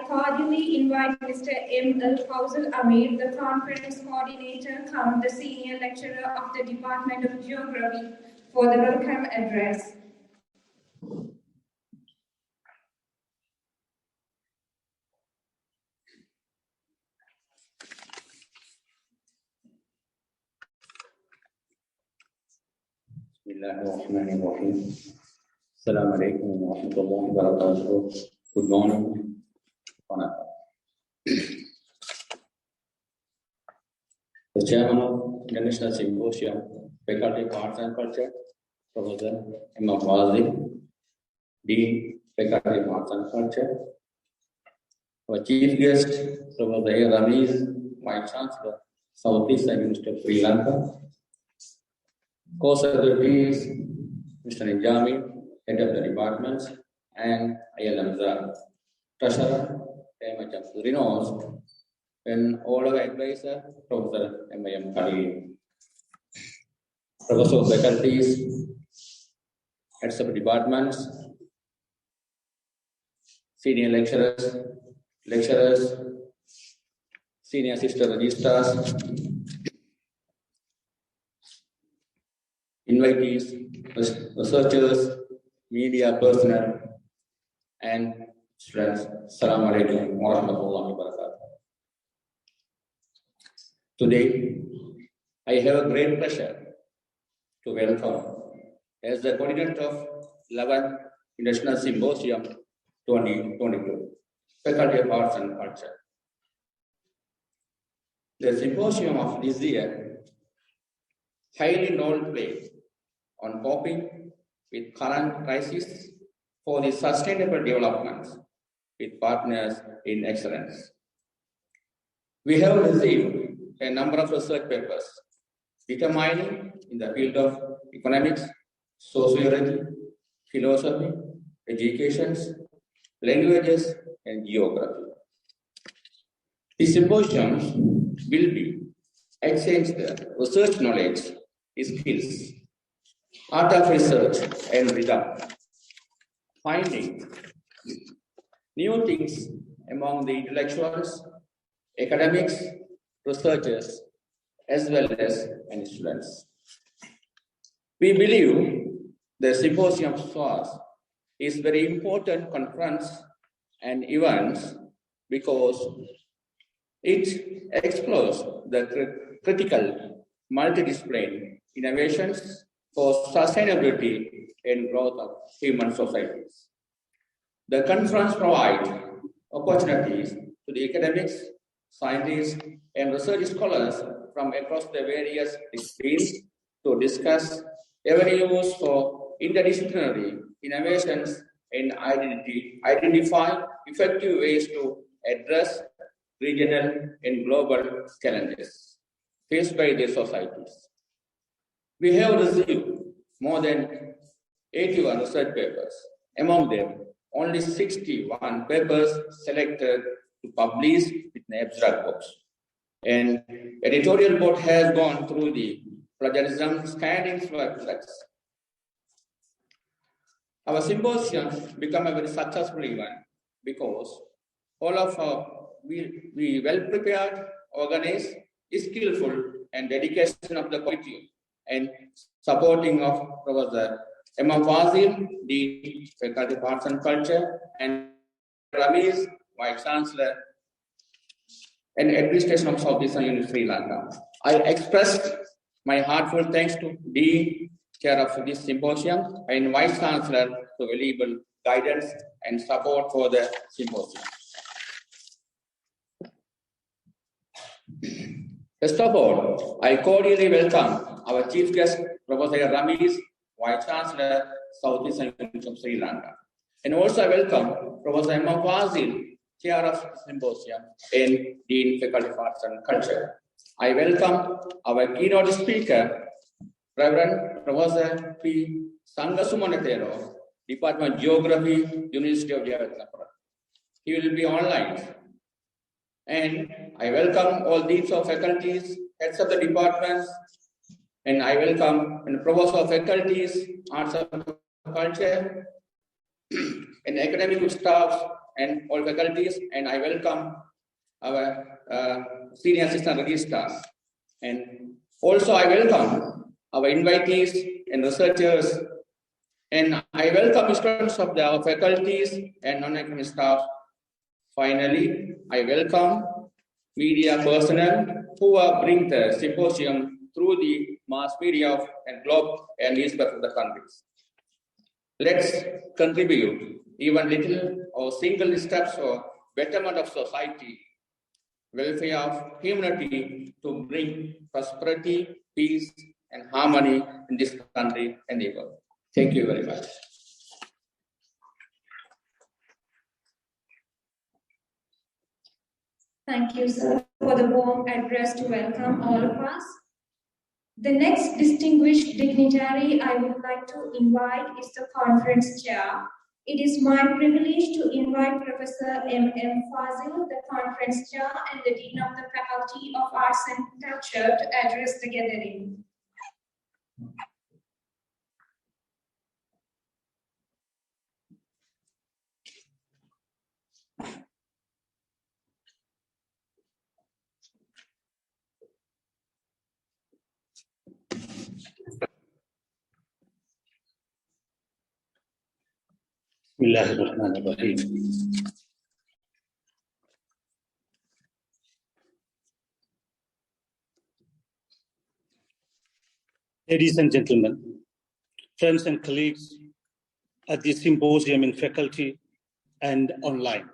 cordially invite Mr. M. L. Fauzul Amir, the Conference Coordinator, the Senior Lecturer of the Department of Geography, for the welcome address. Bismillahirrahmanirrahim. Assalamu alaikum wa rahmatullahi wa barakatuh. Good morning. The Chairman of International Symposium, Faculty of Arts and Culture, Professor Emma Fazli, Dean, Faculty of Arts and Culture, our Chief Guest, Professor Ramiz, Vice Chancellor, Southeast University of Sri Lanka, Co-Secretaries, Mr. Nijami, Head of the Departments, and Ayal Hamza, Treasurer, very much renounced, and all our advisor, Professor M.I.M. Khalil, Professor of Faculties, Heads of Departments, Senior Lecturers, Senior Assistant Registrars, invitees, researchers, media personnel, and students. Assalamu alaikum wa rahmatullahi wa barakatuh. Today, I have a great pleasure to welcome as the coordinator of 11th International Symposium 2022, Faculty of Arts and Culture. The symposium of this year highly role-played on coping with current crises for the sustainable development with partners in excellence. We have received a number of research papers determining in the field of economics, sociology, philosophy, education, languages, and geography. The symposiums will be exchange the research knowledge, skills, art of research and rhythm, finding new things among the intellectuals, academics, researchers, as well as students. We believe the Symposium SEUARS is very important conference and events because it explores the critical multidisciplinary innovations for sustainability and growth of human societies. The conference provides opportunities to the academics, scientists, and research scholars from across the various disciplines to discuss avenues for interdisciplinary innovations and identify effective ways to address regional and global challenges faced by their societies. We have received more than 81 research papers. Among them, only 61 papers selected to publish with an abstract books. And editorial board has gone through the plagiarism scanning through abstracts. Our symposium become a very successful event because all of we well prepared, organized, skillful, and dedication of the committee and supporting of Professor Emma Fazil, Dean, Faculty of Arts and Culture, and Ramiz, Vice Chancellor, and Administration of Southeastern University, Sri Lanka. I expressed my heartfelt thanks to Dean, Chair of this symposium, and Vice Chancellor for valuable guidance and support for the symposium. First of all, I cordially welcome our Chief Guest, Professor Ramiz, Vice Chancellor, Southeastern University of Sri Lanka. And also I welcome Professor Emma Fazil, Chair of the Symposium and Dean, Faculty of Arts and Culture. I welcome our keynote speaker, Reverend Professor P. Sangasumanatero, Department of Geography, University of Jawaharlal. He will be online. And I welcome all deans of faculties, heads of the departments, and I welcome the provost of faculties, arts and culture, and academic staff, and all faculties, and I welcome our senior assistant registrars. And also I welcome our invitees and researchers, and I welcome students of our faculties and non-academic staff. Finally, I welcome media personnel who bring the symposium through the mass media and globe and newspaper of the countries. Let's contribute even little or single steps for betterment of society, welfare of humanity, to bring prosperity, peace, and harmony in this country and the world. Thank you very much. Thank you, sir, for the warm address to welcome all of us. The next distinguished dignitary I would like to invite is the conference chair. It is my privilege to invite Professor M. Fazil, the conference chair and the Dean of the Faculty of Arts and Culture, to address the gathering. Bismillahirrahmanirrahim. Ladies and gentlemen, friends and colleagues at the symposium in faculty and online,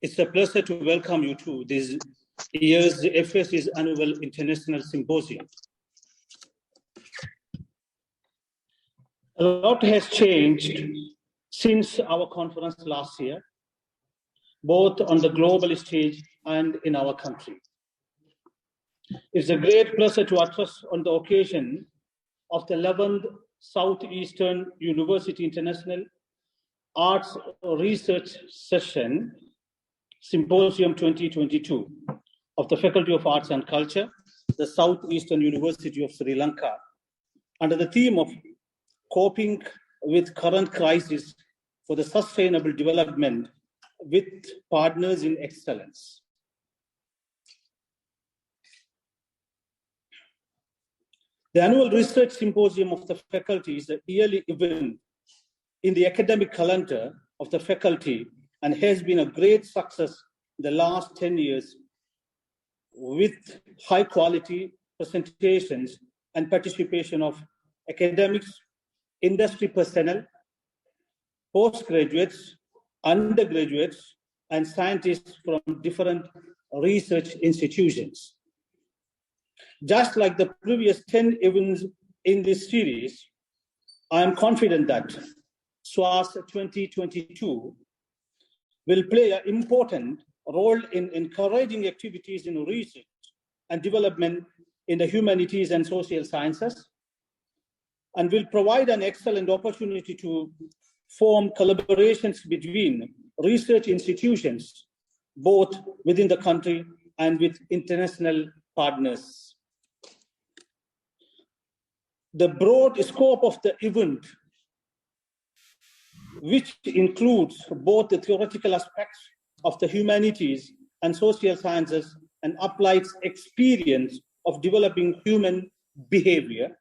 it's a pleasure to welcome you to this year's FAC's annual International Symposium. A lot has changed since our conference last year, both on the global stage and in our country. It's a great pleasure to address on the occasion of the 11th Southeastern University International Arts Research Session, Symposium 2022 of the Faculty of Arts and Culture, the Southeastern University of Sri Lanka, under the theme of coping with current crisis for the sustainable development with partners in excellence. The annual research symposium of the faculty is a yearly event in the academic calendar of the faculty and has been a great success in the last 10 years with high quality presentations and participation of academics, industry personnel, postgraduates, undergraduates, and scientists from different research institutions. Just like the previous 10 events in this series, I am confident that SEUARS 2022 will play an important role in encouraging activities in research and development in the humanities and social sciences, and will provide an excellent opportunity to form collaborations between research institutions, both within the country and with international partners. The broad scope of the event, which includes both the theoretical aspects of the humanities and social sciences and applied experience of developing human behavior,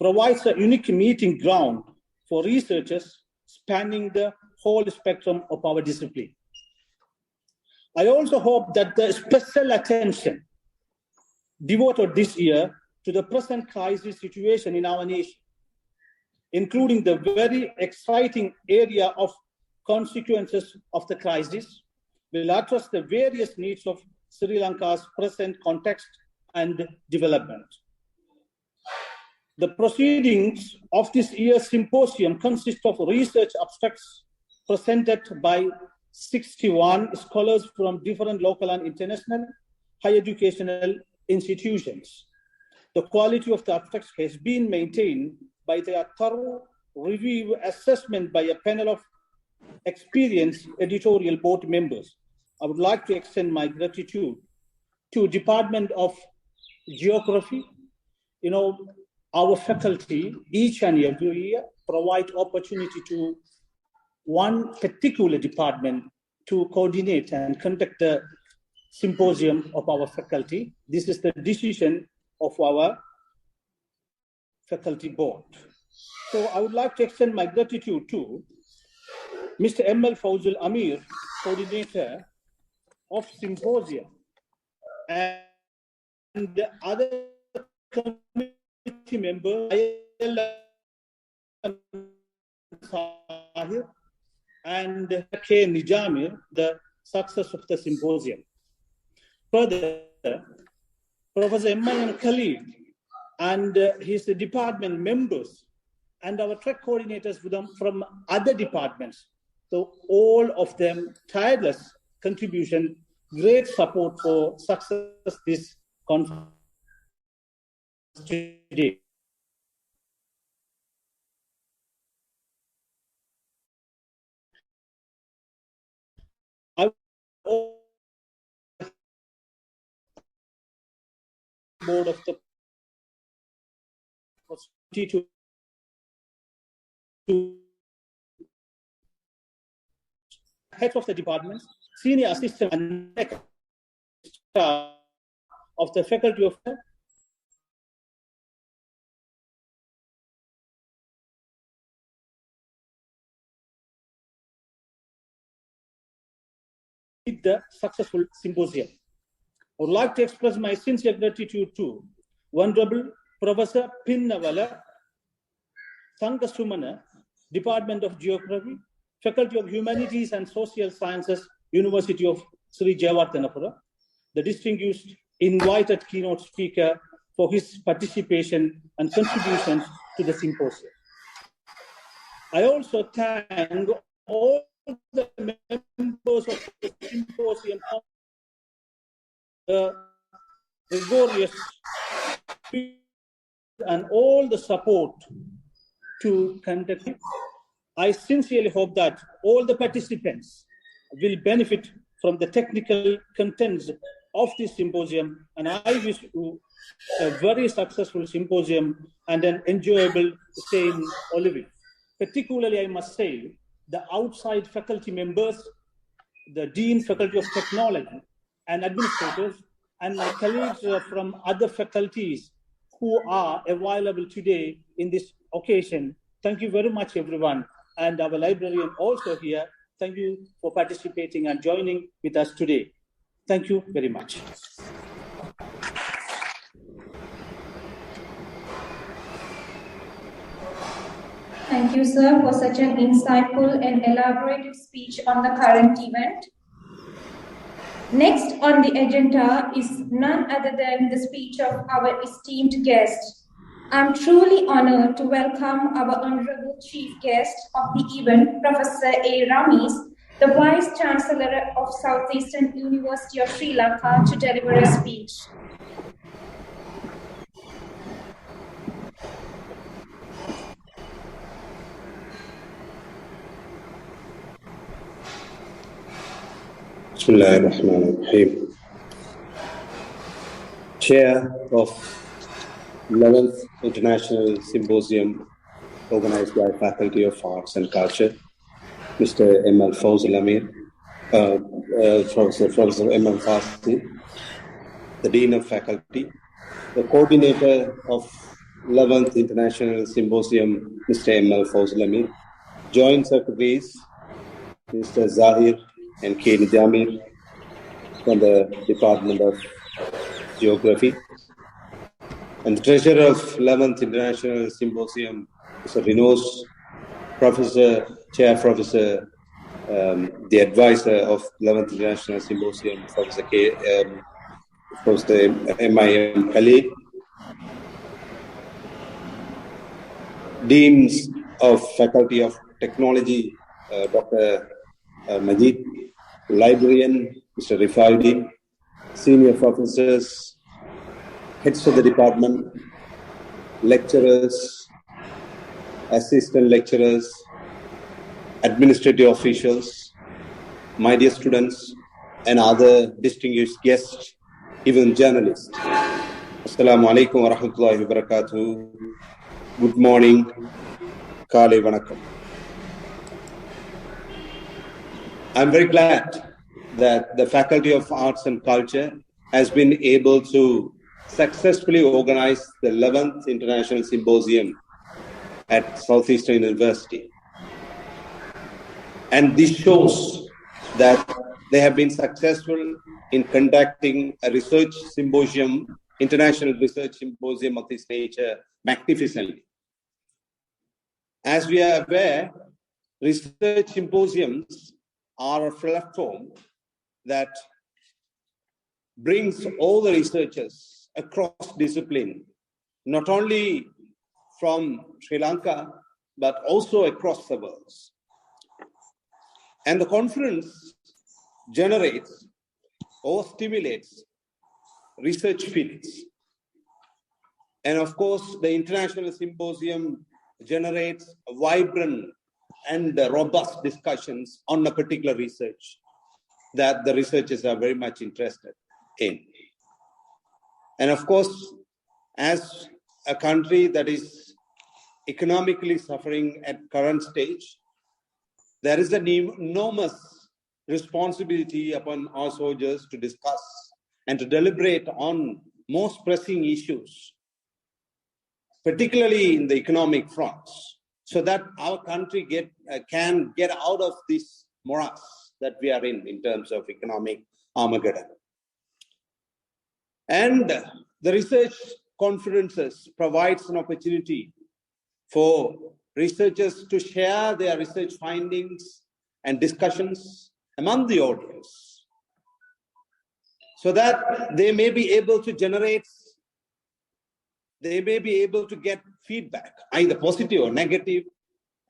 provides a unique meeting ground for researchers spanning the whole spectrum of our discipline. I also hope that the special attention devoted this year to the present crisis situation in our nation, including the very exciting area of consequences of the crisis, will address the various needs of Sri Lanka's present context and development. The proceedings of this year's symposium consist of research abstracts presented by 61 scholars from different local and international higher educational institutions. The quality of the abstracts has been maintained by their thorough review assessment by a panel of experienced editorial board members. I would like to extend my gratitude to Department of Geography. Our faculty each and every year provide opportunity to one particular department to coordinate and conduct the symposium of our faculty. This is the decision of our faculty board. So I would like to extend my gratitude to Mr. M.L. Fawzul Amir, coordinator of symposium, and the other committee members, and K. Nijamir, the success of the symposium. Further, Professor M.I.M. Khalid and his department members and our track coordinators from other departments. So all of them, tireless contribution, great support for success this conference today. I board of the heads of the departments, senior assistant and staff of the Faculty of the successful symposium. I would like to express my sincere gratitude to Honorable Professor Pinnavala Sangasumana, Department of Geography, Faculty of Humanities and Social Sciences, University of Sri Jayawardhanapura, the distinguished invited keynote speaker for his participation and contributions to the symposium. I also thank all the members of the symposium for the rigorous and all the support to conduct it. I sincerely hope that all the participants will benefit from the technical contents of this symposium, and I wish you a very successful symposium and an enjoyable stay in Olivet. Particularly, I must say, the outside faculty members, the Dean, Faculty of Technology, and administrators, and my colleagues from other faculties who are available today in this occasion. Thank you very much, everyone. And our librarian also here. Thank you for participating and joining with us today. Thank you very much. Thank you, sir, for such an insightful and elaborated speech on the current event. Next on the agenda is none other than the speech of our esteemed guest. I'm truly honored to welcome our honorable chief guest of the event, Professor A. Ramesh, the Vice Chancellor of Southeastern University of Sri Lanka, to deliver a speech. Bismillahirrahmanirrahim. Chair of 11th International Symposium organized by Faculty of Arts and Culture, Mr. M.L. Fawzul Amir, Professor M.L. Fawzi, the Dean of Faculty, the coordinator of 11th International Symposium, Mr. M.L. Fawzul Amir, Joint Secretaries, Mr. Zahir and K. Nijamir from the Department of Geography, and the Treasurer of 11th International Symposium, Mr. Vinos, Professor, Chair Professor, the Advisor of 11th International Symposium, Professor M.I.M. Khalid, Deans of Faculty of Technology, Dr. Majid, Librarian, Mr. Rifaudin, Senior Professors, Heads of the Department, Lecturers, Assistant Lecturers, Administrative Officials, my dear students, and other distinguished guests, even journalists. Assalamu alaikum wa rahmatullahi wa barakatuh. Good morning. Kale vanakkam. I'm very glad that the Faculty of Arts and Culture has been able to successfully organize the 11th International Symposium at Southeastern University. And this shows that they have been successful in conducting a research symposium, international research symposium of this nature magnificently. As we are aware, research symposiums are a platform that brings all the researchers across discipline, not only from Sri Lanka, but also across the world. And the conference generates or stimulates research fields. And of course, the International Symposium generates vibrant and robust discussions on a particular research that the researchers are very much interested in. And of course, as a country that is economically suffering at current stage, there is an enormous responsibility upon our soldiers to discuss and to deliberate on most pressing issues, particularly in the economic fronts, so that our country can get out of this morass that we are in terms of economic Armageddon. And the research conferences provides an opportunity for researchers to share their research findings and discussions among the audience, so that they may be able to get feedback, either positive or negative,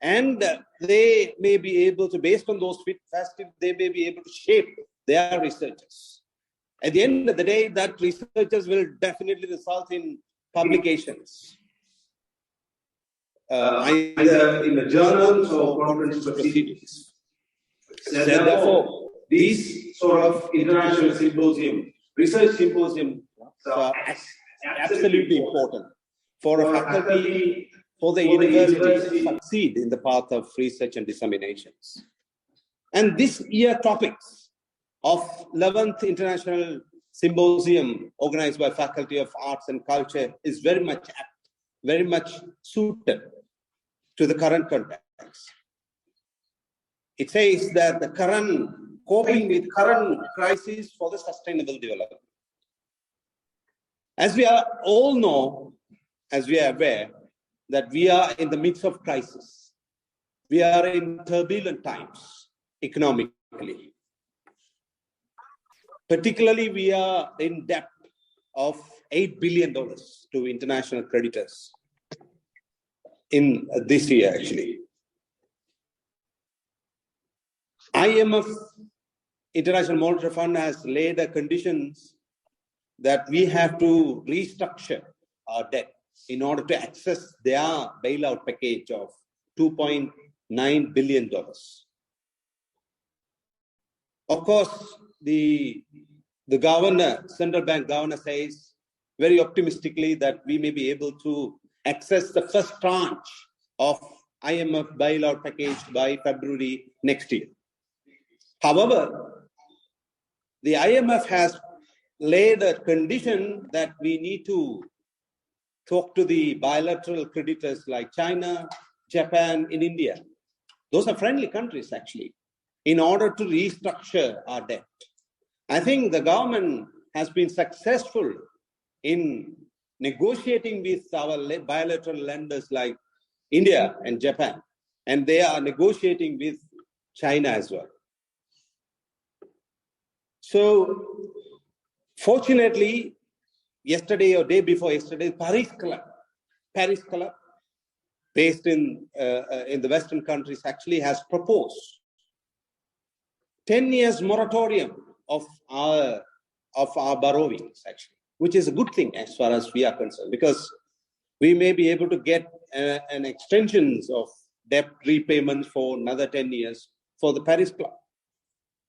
and they may be able to, based on those feedbacks, they may be able to shape their researches. At the end of the day, that researches will definitely result in publications, either in the journals or conference proceedings. So therefore, these sort of international symposium, research symposiums are absolutely important for a faculty, for the university to succeed in the path of research and disseminations. And this year topics of 11th International Symposium organized by Faculty of Arts and Culture is very much apt, very much suited to the current context. It says that the coping with current crises for the sustainable development. As we all know, as we are aware, that we are in the midst of crisis. We are in turbulent times economically. Particularly, we are in debt of $8 billion to international creditors in this year, actually. IMF, International Monetary Fund, has laid a conditions that we have to restructure our debt in order to access their bailout package of $2.9 billion. Of course, the governor, central bank governor, says very optimistically that we may be able to access the first tranche of IMF bailout package by February next year. However, the IMF has laid a condition that we need to talk to the bilateral creditors like China, Japan, and India. Those are friendly countries, actually, in order to restructure our debt. I think the government has been successful in negotiating with our bilateral lenders like India and Japan, and they are negotiating with China as well. So, fortunately, yesterday or day before yesterday, Paris Club, based in the Western countries, actually has proposed 10 years moratorium of our borrowings, actually, which is a good thing as far as we are concerned, because we may be able to get an extension of debt repayments for another 10 years for the Paris Club.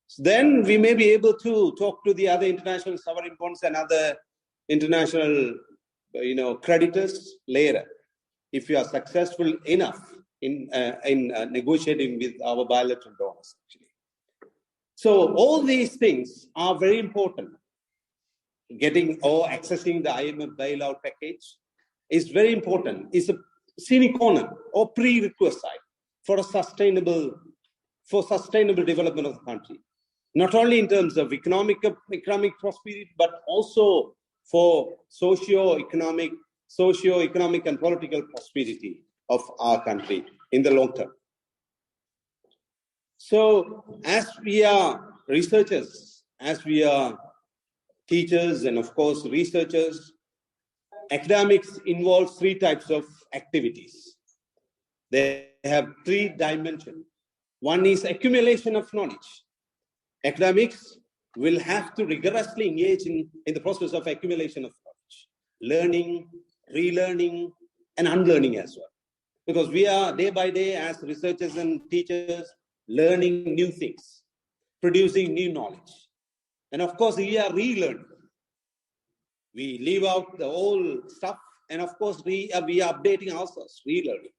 So then we may be able to talk to the other international sovereign bonds and other international, creditors later, if we are successful enough in negotiating with our bilateral donors, actually. So all these things are very important. Getting or accessing the IMF bailout package is very important. It's a sine qua non or prerequisite for a sustainable development of the country. Not only in terms of economic prosperity, but also for socio-economic and political prosperity of our country in the long term. So as we are researchers, as we are teachers and of course researchers, academics involves three types of activities. They have three dimensions. One is accumulation of knowledge. Academics will have to rigorously engage in the process of accumulation of knowledge, learning, relearning, and unlearning as well. Because we are day by day as researchers and teachers learning new things, producing new knowledge. And of course, we are relearning. We leave out the old stuff, and of course, we are updating ourselves, relearning.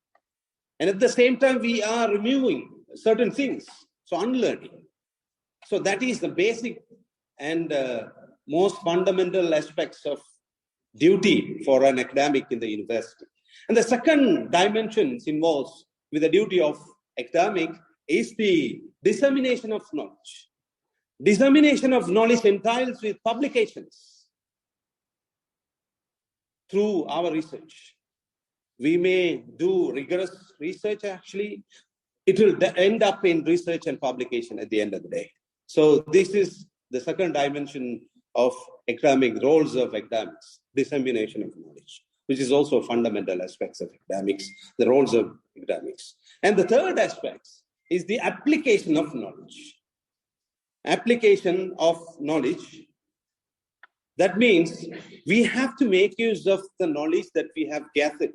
And at the same time, we are removing certain things, so unlearning. So that is the basic and most fundamental aspects of duty for an academic in the university. And the second dimension involves with the duty of academic is the dissemination of knowledge. Dissemination of knowledge entails with publications through our research. We may do rigorous research, actually. It will end up in research and publication at the end of the day. So this is the second dimension of academic roles of academics, dissemination of knowledge, which is also fundamental aspects of academics, the roles of academics. And the third aspect is the application of knowledge. Application of knowledge. That means we have to make use of the knowledge that we have gathered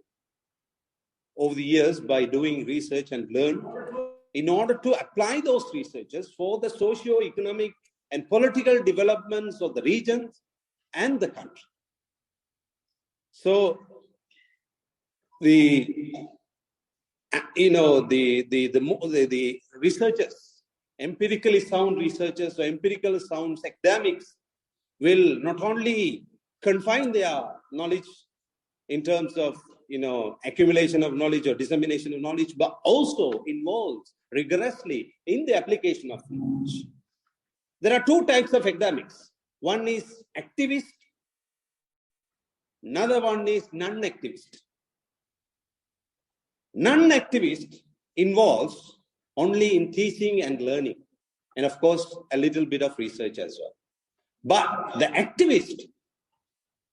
over the years by doing research and learn in order to apply those researches for the socio-economic and political developments of the region and the country. So the researchers, empirically sound researchers or empirically sound academics will not only confine their knowledge in terms of accumulation of knowledge or dissemination of knowledge, but also involves rigorously in the application of knowledge. There are two types of academics. One is activist, another one is non-activist. Non-activist involves only in teaching and learning, and of course, a little bit of research as well. But the activist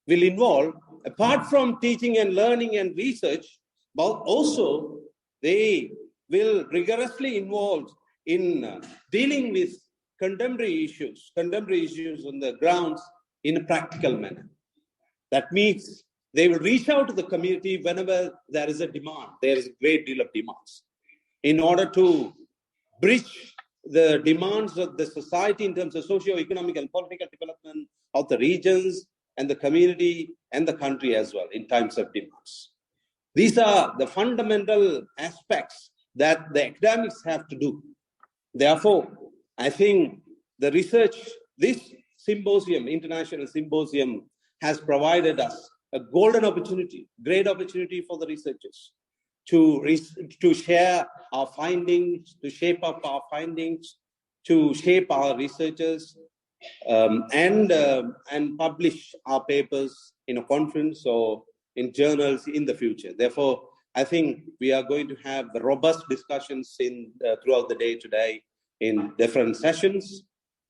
will involve, apart from teaching and learning and research, but also they will rigorously involve in dealing with contemporary issues on the grounds in a practical manner. That means they will reach out to the community whenever there is a demand. There is a great deal of demands. In order to bridge the demands of the society in terms of socio-economic and political development of the regions and the community and the country as well in times of demands. These are the fundamental aspects that the academics have to do. Therefore, I think the research, this symposium, international symposium, has provided us a golden opportunity, great opportunity for the researchers to share our findings, to shape up our findings, to shape our researches, and publish our papers in a conference or in journals in the future. Therefore, I think we are going to have robust discussions throughout the day today in different sessions.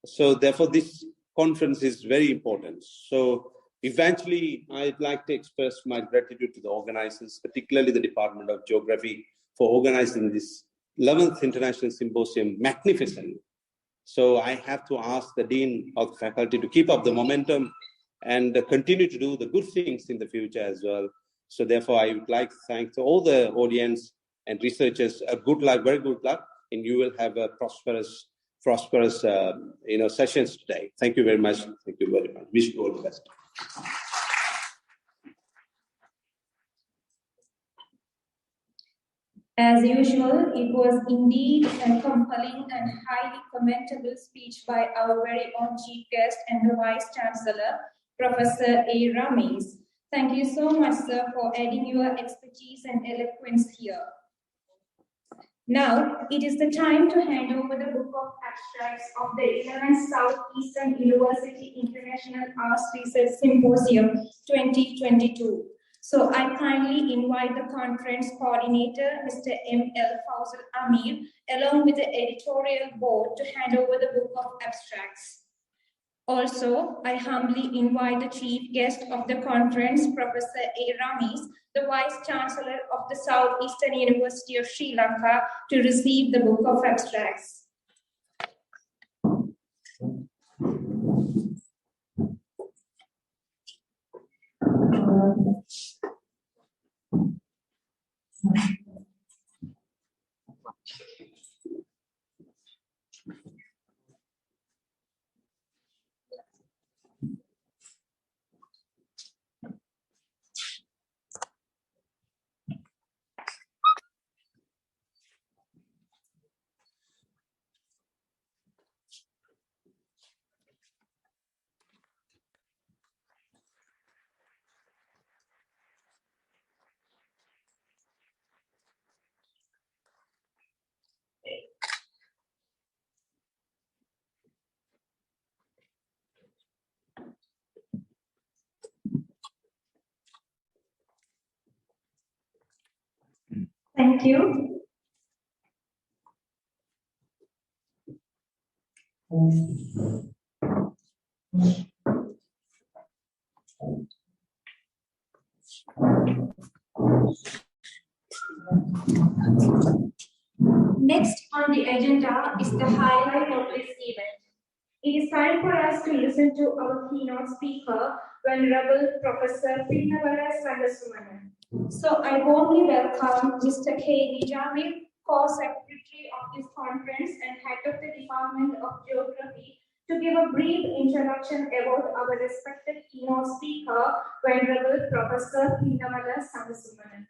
So therefore, this conference is very important. So eventually, I'd like to express my gratitude to the organizers, particularly the Department of Geography, for organizing this 11th International Symposium magnificently. So I have to ask the Dean of the Faculty to keep up the momentum and continue to do the good things in the future as well. So therefore, I would like to thank all the audience and researchers. Good luck, very good luck, and you will have a prosperous sessions today. Thank you very much. Thank you very much. Wish you all the best. As usual, it was indeed a compelling and highly commentable speech by our very own Chief Guest and the Vice Chancellor, Professor A. Ramesh. Thank you so much, sir, for adding your expertise and eloquence here. Now, it is the time to hand over the book of abstracts of the 11th Southeastern University International Arts Research Symposium 2022. So I kindly invite the conference coordinator, Mr. M.L. Fauzul Amir, along with the editorial board to hand over the book of abstracts. Also, I humbly invite the chief guest of the conference, Professor A. Ramesh, the Vice Chancellor of the Southeastern University of Sri Lanka, to receive the book of abstracts. Thank you. Next on the agenda is the highlight of this event. It is time for us to listen to our keynote speaker, Venerable Professor Pinnavara Sangasumana. So I warmly welcome Mr. K. Nijamir, Co-Secretary of this conference and Head of the Department of Geography, to give a brief introduction about our respected keynote speaker, Venerable Professor Pinnavara Sangasumana.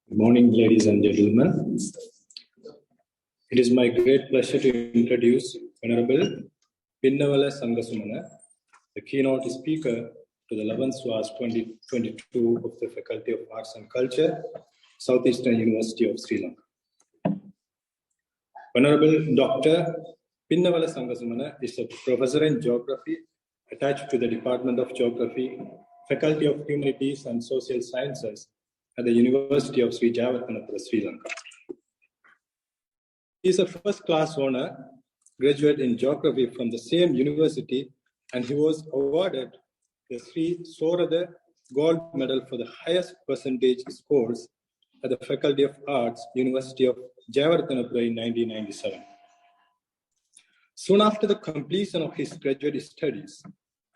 Good morning, ladies and gentlemen. It is my great pleasure to introduce Venerable Pinnavala Sangasumana, the keynote speaker to the 11th SEUARS 2022 of the Faculty of Arts and Culture, Southeastern University of Sri Lanka. Venerable Dr. Pinnavala Sangasumana is a professor in geography attached to the Department of Geography, Faculty of Humanities and Social Sciences at the University of Sri Jawatanapura, Sri Lanka. He is a first-class honor graduate in geography from the same university, and he was awarded the Sri Sorada Gold Medal for the highest percentage scores at the Faculty of Arts, University of Jawatanapura in 1997. Soon after the completion of his graduate studies,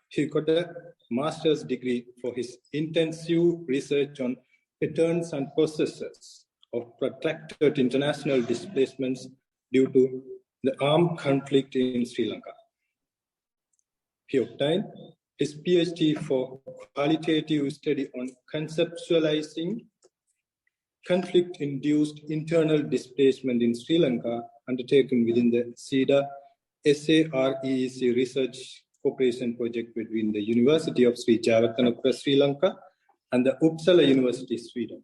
he got a master's degree for his intensive research on patterns and processes of protracted international displacements due to the armed conflict in Sri Lanka. He obtained his PhD for qualitative study on conceptualizing conflict-induced internal displacement in Sri Lanka, undertaken within the SEUARS research cooperation project between the University of Sri Jawatanapura, Sri Lanka, and the Uppsala University, Sweden.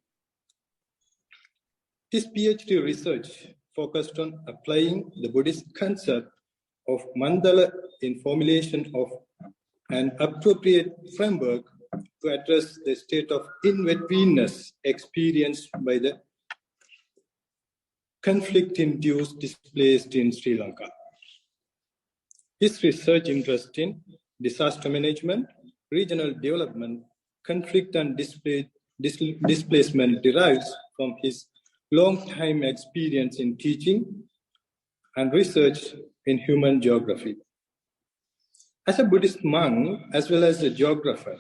His PhD research focused on applying the Buddhist concept of mandala in formulation of an appropriate framework to address the state of in-betweenness experienced by the conflict-induced displaced in Sri Lanka. His research interest in disaster management, regional development, conflict and displacement derives from his long-time experience in teaching and research in human geography. As a Buddhist monk, as well as a geographer,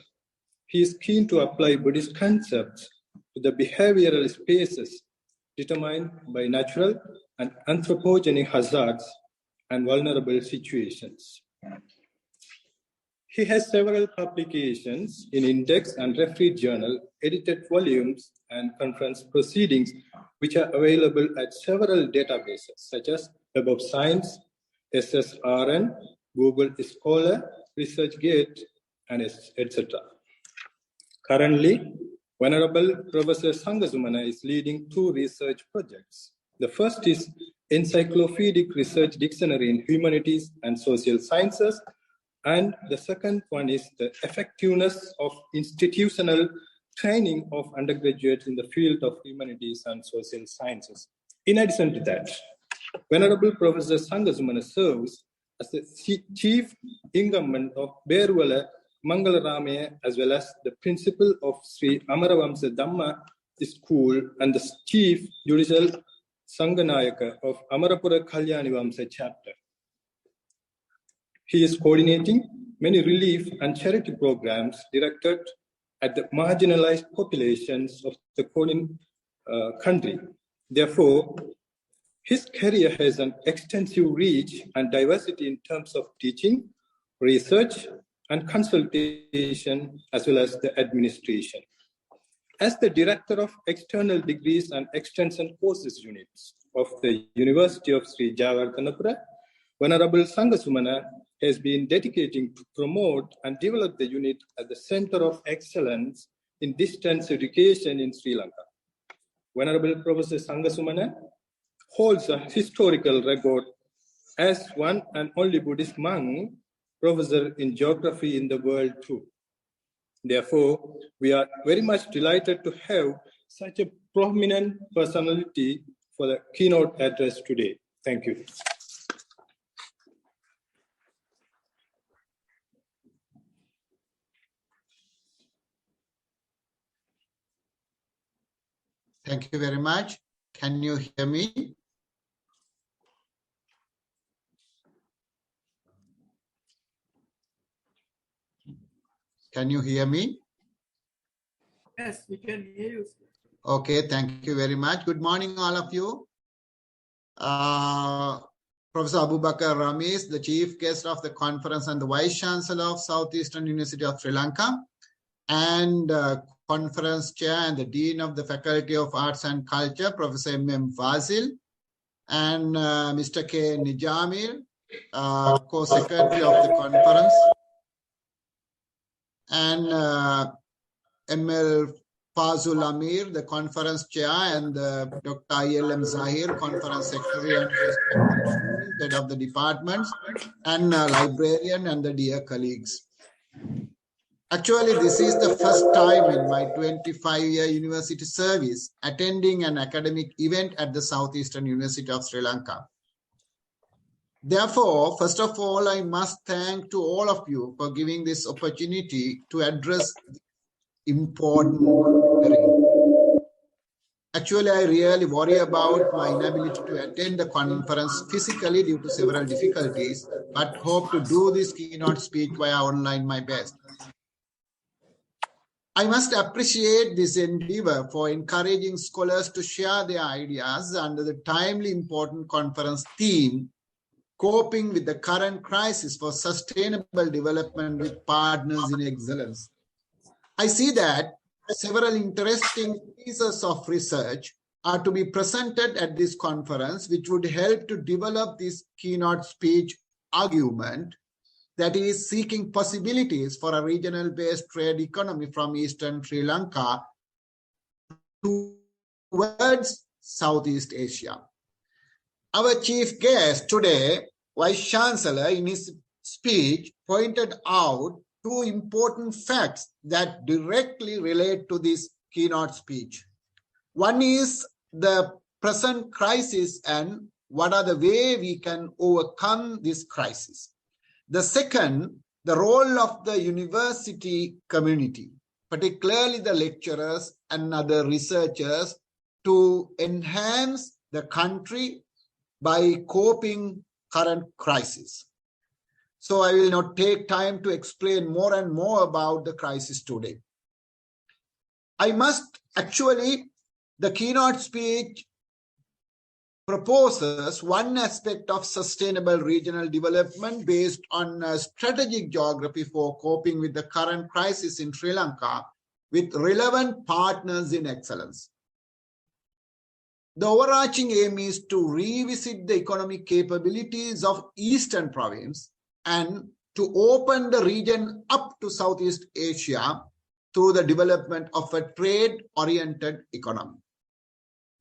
he is keen to apply Buddhist concepts to the behavioral spaces determined by natural and anthropogenic hazards and vulnerable situations. He has several publications in index and refereed journal, edited volumes, and conference proceedings, which are available at several databases such as Web of Science, SSRN, Google Scholar, ResearchGate, and etc. Currently, Venerable Professor Sangasumana is leading 2 research projects. The first is Encyclopedic Research Dictionary in Humanities and Social Sciences, and the second one is the effectiveness of institutional training of undergraduates in the field of humanities and social sciences. In addition to that, Venerable Professor Sangasumana serves as the Chief Incumbent of Beruwala Mangalaramaya, as well as the Principal of Sri Amaravamsa Dhamma School and the Chief Judicial Sanganayaka of Amarapura Kalyanivamsa Chapter. He is coordinating many relief and charity programs directed at the marginalized populations of the country. Therefore, his career has an extensive reach and diversity in terms of teaching, research, and consultation, as well as the administration. As the Director of External Degrees and Extension Courses Units of the University of Sri Jayawardhanapura, Venerable Sangasumana has been dedicating to promote and develop the unit at the Center of Excellence in Distance Education in Sri Lanka. Venerable Professor Sangasumana holds a historical record as one and only Buddhist monk professor in geography in the world too. Therefore, we are very much delighted to have such a prominent personality for the keynote address today. Thank you. Thank you very much. Can you hear me? Can you hear me? Yes, we can hear you. Okay, thank you very much. Good morning, all of you. Professor Abu Bakar Ramis, the chief guest of the conference and the Vice Chancellor of Southeastern University of Sri Lanka, and conference chair and the Dean of the Faculty of Arts and Culture, Professor M.M. Fazil, and Mr. K. Nijamil, co-secretary of the conference, and M.L. Fazul Amir, the conference chair, and Dr. I.L.M. Zahir, conference secretary and head of the departments, and librarian and the dear colleagues. Actually, this is the first time in my 25-year university service attending an academic event at the Southeastern University of Sri Lanka. Therefore, first of all, I must thank to all of you for giving this opportunity to address the important hearing. Actually, I really worry about my inability to attend the conference physically due to several difficulties, but hope to do this keynote speech via online my best. I must appreciate this endeavor for encouraging scholars to share their ideas under the timely important conference theme, coping with the current crisis for sustainable development with partners in excellence. I see that several interesting pieces of research are to be presented at this conference, which would help to develop this keynote speech argument that is seeking possibilities for a regional-based trade economy from Eastern Sri Lanka towards Southeast Asia. Our chief guest today, Vice Chancellor, in his speech, pointed out 2 important facts that directly relate to this keynote speech. One is the present crisis and what are the ways we can overcome this crisis. The second, the role of the university community, particularly the lecturers and other researchers, to enhance the country by coping current crisis. So I will not take time to explain more and more about the crisis today. I must actually, the keynote speech proposes one aspect of sustainable regional development based on a strategic geography for coping with the current crisis in Sri Lanka with relevant partners in excellence. The overarching aim is to revisit the economic capabilities of Eastern Province and to open the region up to Southeast Asia through the development of a trade-oriented economy.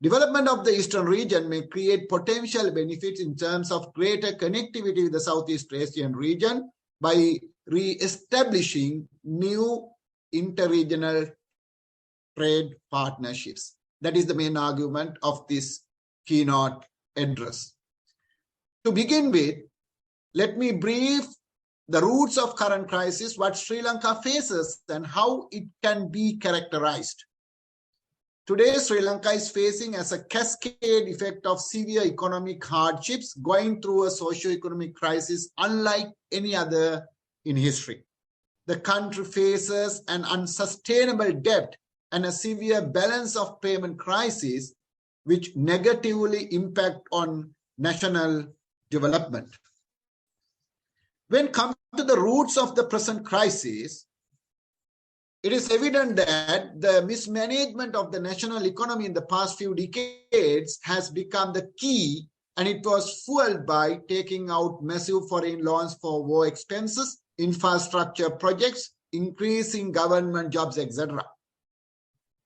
Development of the Eastern region may create potential benefits in terms of greater connectivity with the Southeast Asian region by re-establishing new interregional trade partnerships. That is the main argument of this keynote address. To begin with, let me brief the roots of current crisis, what Sri Lanka faces and how it can be characterized. Today, Sri Lanka is facing as a cascade effect of severe economic hardships, going through a socio-economic crisis unlike any other in history. The country faces an unsustainable debt and a severe balance of payment crisis, which negatively impact on national development. When come to the roots of the present crisis, it is evident that the mismanagement of the national economy in the past few decades has become the key, and it was fueled by taking out massive foreign loans for war expenses, infrastructure projects, increasing government jobs, etc.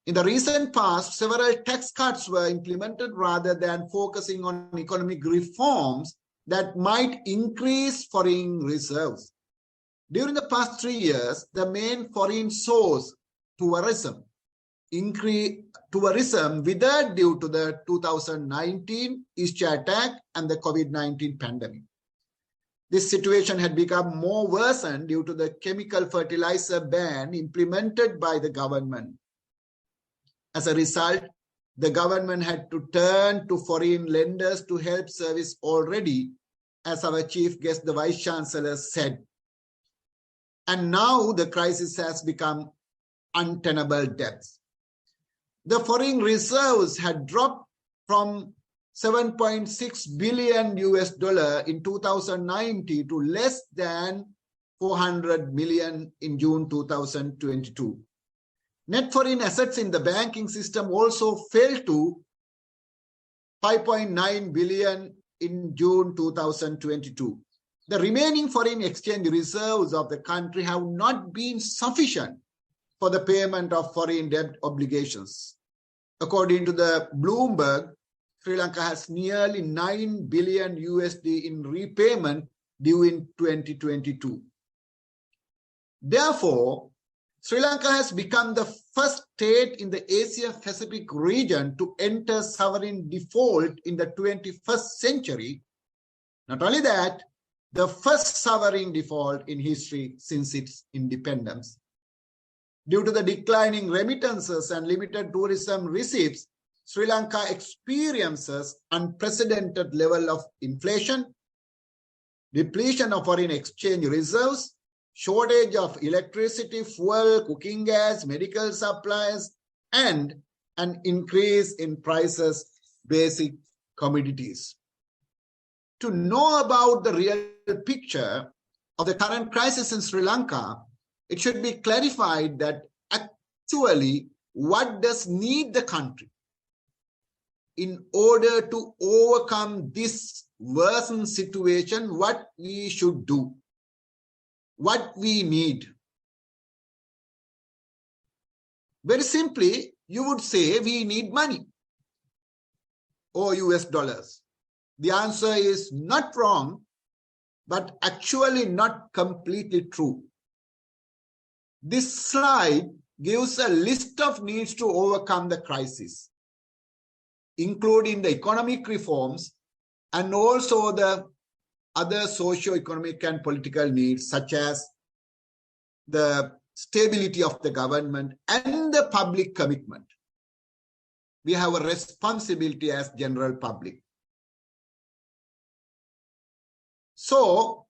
In the recent past, several tax cuts were implemented rather than focusing on economic reforms that might increase foreign reserves. During the past 3 years, the main foreign source, tourism, withered due to the 2019 Easter attack and the COVID-19 pandemic. This situation had become more worsened due to the chemical fertilizer ban implemented by the government. As a result, the government had to turn to foreign lenders to help service already, as our chief guest, the Vice Chancellor, said. And now the crisis has become untenable depths. The foreign reserves had dropped from $7.6 billion in 2019 to less than 400 million in June 2022. Net foreign assets in the banking system also fell to 5.9 billion in June 2022. The remaining foreign exchange reserves of the country have not been sufficient for the payment of foreign debt obligations. According to the Bloomberg, Sri Lanka has nearly $9 billion in repayment due in 2022. Therefore, Sri Lanka has become the first state in the Asia-Pacific region to enter sovereign default in the 21st century. Not only that, the first sovereign default in history since its independence. Due to the declining remittances and limited tourism receipts, Sri Lanka experiences unprecedented level of inflation, depletion of foreign exchange reserves, shortage of electricity, fuel, cooking gas, medical supplies, and an increase in prices, basic commodities. To know about the real picture of the current crisis in Sri Lanka, it should be clarified that actually what does need the country in order to overcome this worsened situation, what we should do, what we need. Very simply, you would say we need money or US dollars. The answer is not wrong, but actually not completely true. This slide gives a list of needs to overcome the crisis, including the economic reforms and also the other socio-economic and political needs, such as the stability of the government and the public commitment. We have a responsibility as general public. So,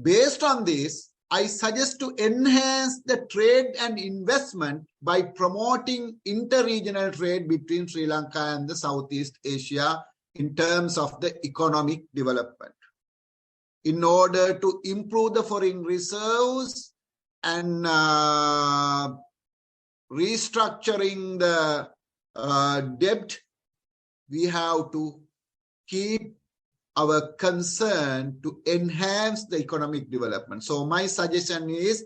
based on this, I suggest to enhance the trade and investment by promoting inter-regional trade between Sri Lanka and the Southeast Asia in terms of the economic development. In order to improve the foreign reserves and restructuring the debt, we have to keep our concern to enhance the economic development. So my suggestion is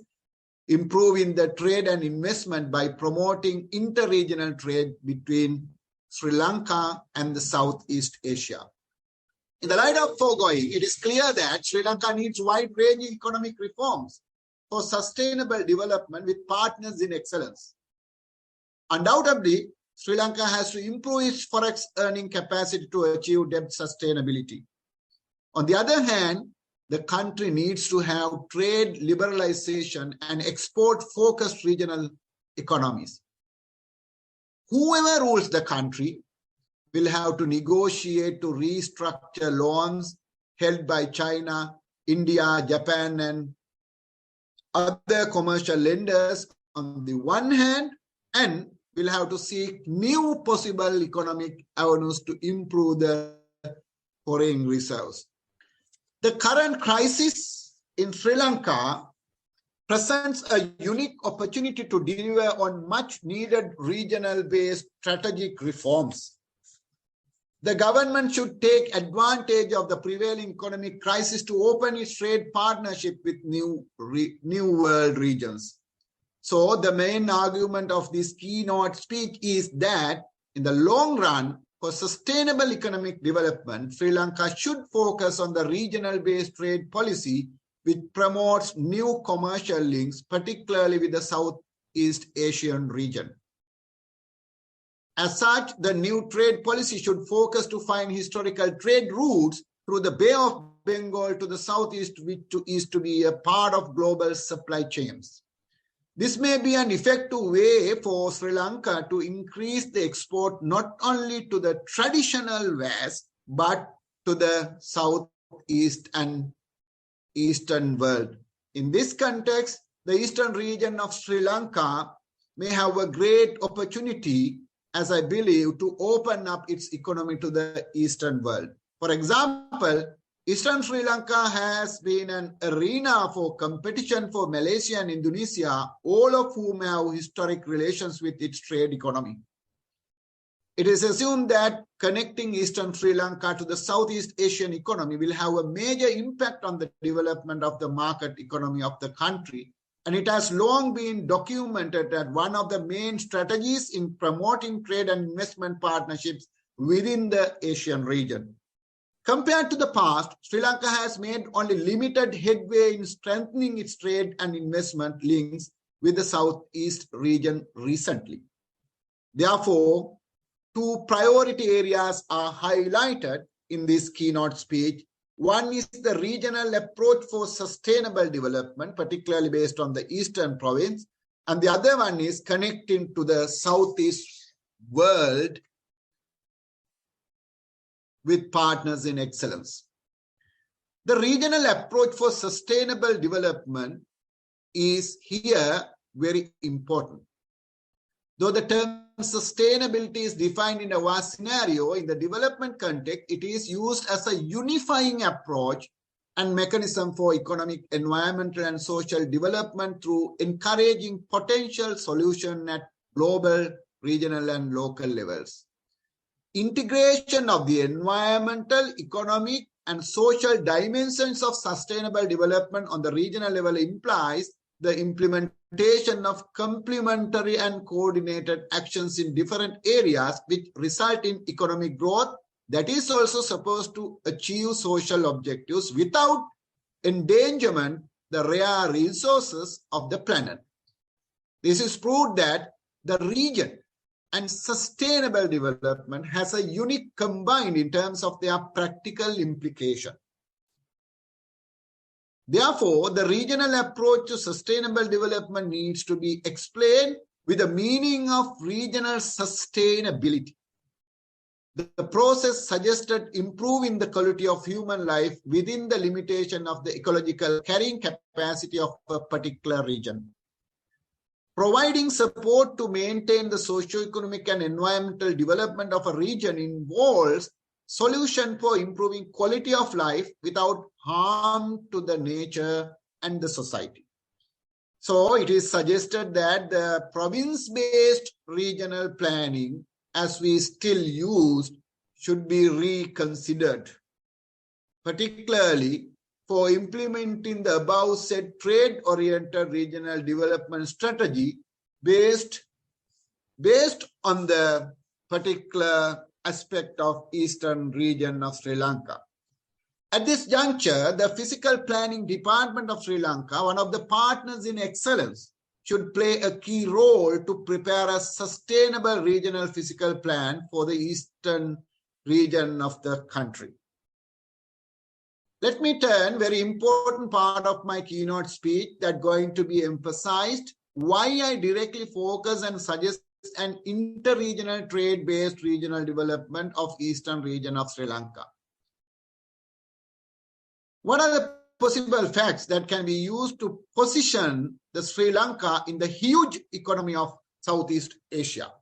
improving the trade and investment by promoting inter-regional trade between Sri Lanka and the Southeast Asia. In the light of foregoing, it is clear that Sri Lanka needs wide-ranging economic reforms for sustainable development with partners in excellence. Undoubtedly, Sri Lanka has to improve its forex earning capacity to achieve debt sustainability. On the other hand, the country needs to have trade liberalization and export-focused regional economies. Whoever rules the country will have to negotiate to restructure loans held by China, India, Japan, and other commercial lenders on the one hand, and will have to seek new possible economic avenues to improve the foreign reserves. The current crisis in Sri Lanka presents a unique opportunity to deliver on much needed regional-based strategic reforms. The government should take advantage of the prevailing economic crisis to open its trade partnership with new world regions. So the main argument of this keynote speech is that in the long run, for sustainable economic development, Sri Lanka should focus on the regional-based trade policy which promotes new commercial links, particularly with the Southeast Asian region. As such, the new trade policy should focus to find historical trade routes through the Bay of Bengal to the southeast, which is to be a part of global supply chains. This may be an effective way for Sri Lanka to increase the export not only to the traditional West, but to the Southeast and Eastern world. In this context, the Eastern region of Sri Lanka may have a great opportunity, as I believe, to open up its economy to the Eastern world. For example, Eastern Sri Lanka has been an arena for competition for Malaysia and Indonesia, all of whom have historic relations with its trade economy. It is assumed that connecting Eastern Sri Lanka to the Southeast Asian economy will have a major impact on the development of the market economy of the country, and it has long been documented that one of the main strategies in promoting trade and investment partnerships within the Asian region. Compared to the past, Sri Lanka has made only limited headway in strengthening its trade and investment links with the Southeast region recently. Therefore, two priority areas are highlighted in this keynote speech. One is the regional approach for sustainable development, particularly based on the Eastern province, and the other one is connecting to the Southeast world with partners in excellence. The regional approach for sustainable development is here very important. Though the term sustainability is defined in a vast scenario, in the development context, it is used as a unifying approach and mechanism for economic, environmental, and social development through encouraging potential solutions at global, regional, and local levels. Integration of the environmental, economic, and social dimensions of sustainable development on the regional level implies the implementation of complementary and coordinated actions in different areas which result in economic growth that is also supposed to achieve social objectives without endangerment the rare resources of the planet. This is proof that the region and sustainable development has a unique combined in terms of their practical implication. Therefore, the regional approach to sustainable development needs to be explained with the meaning of regional sustainability. The process suggested improving the quality of human life within the limitation of the ecological carrying capacity of a particular region. Providing support to maintain the socio-economic and environmental development of a region involves solution for improving quality of life without harm to the nature and the society. So it is suggested that the province-based regional planning, as we still use, should be reconsidered, particularly for implementing the above said trade-oriented regional development strategy based on the particular aspect of eastern region of Sri Lanka. At this juncture, the Physical Planning Department of Sri Lanka, one of the partners in excellence, should play a key role to prepare a sustainable regional physical plan for the eastern region of the country. Let me turn very important part of my keynote speech that going to be emphasized, why I directly focus and suggest an inter-regional trade-based regional development of eastern region of Sri Lanka. What are the possible facts that can be used to position the Sri Lanka in the huge economy of Southeast Asia?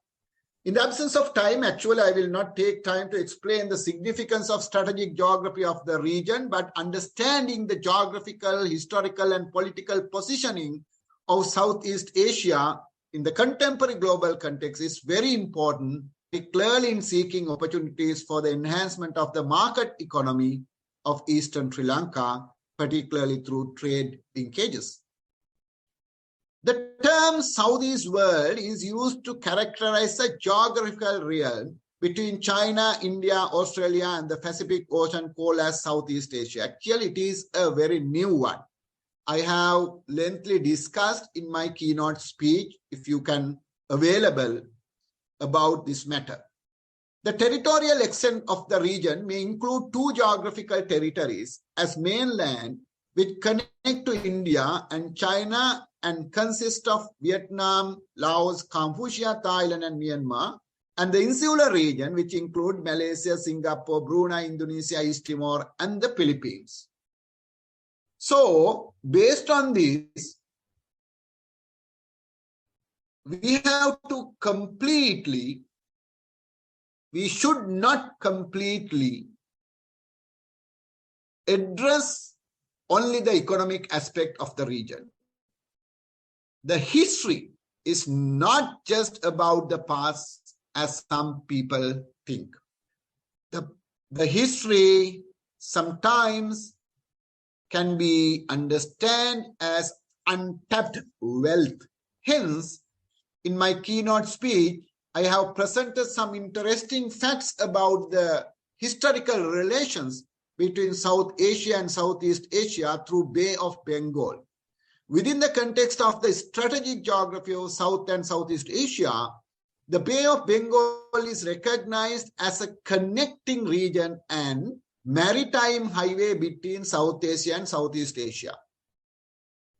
In the absence of time, actually, I will not take time to explain the significance of strategic geography of the region, but understanding the geographical, historical, and political positioning of Southeast Asia in the contemporary global context is very important, particularly in seeking opportunities for the enhancement of the market economy of Eastern Sri Lanka, particularly through trade linkages. The term Southeast world is used to characterize a geographical realm between China, India, Australia, and the Pacific Ocean called as Southeast Asia. Actually, it is a very new one. I have lengthily discussed in my keynote speech, if you can available, about this matter. The territorial extent of the region may include two geographical territories as mainland, which connect to India and China and consist of Vietnam, Laos, Cambodia, Thailand, and Myanmar, and the insular region, which include Malaysia, Singapore, Brunei, Indonesia, East Timor, and the Philippines. So, based on this, we should not completely address only the economic aspect of the region. The history is not just about the past as some people think. The history sometimes can be understood as untapped wealth. Hence, in my keynote speech, I have presented some interesting facts about the historical relations between South Asia and Southeast Asia through Bay of Bengal. Within the context of the strategic geography of South and Southeast Asia, the Bay of Bengal is recognized as a connecting region and maritime highway between South Asia and Southeast Asia.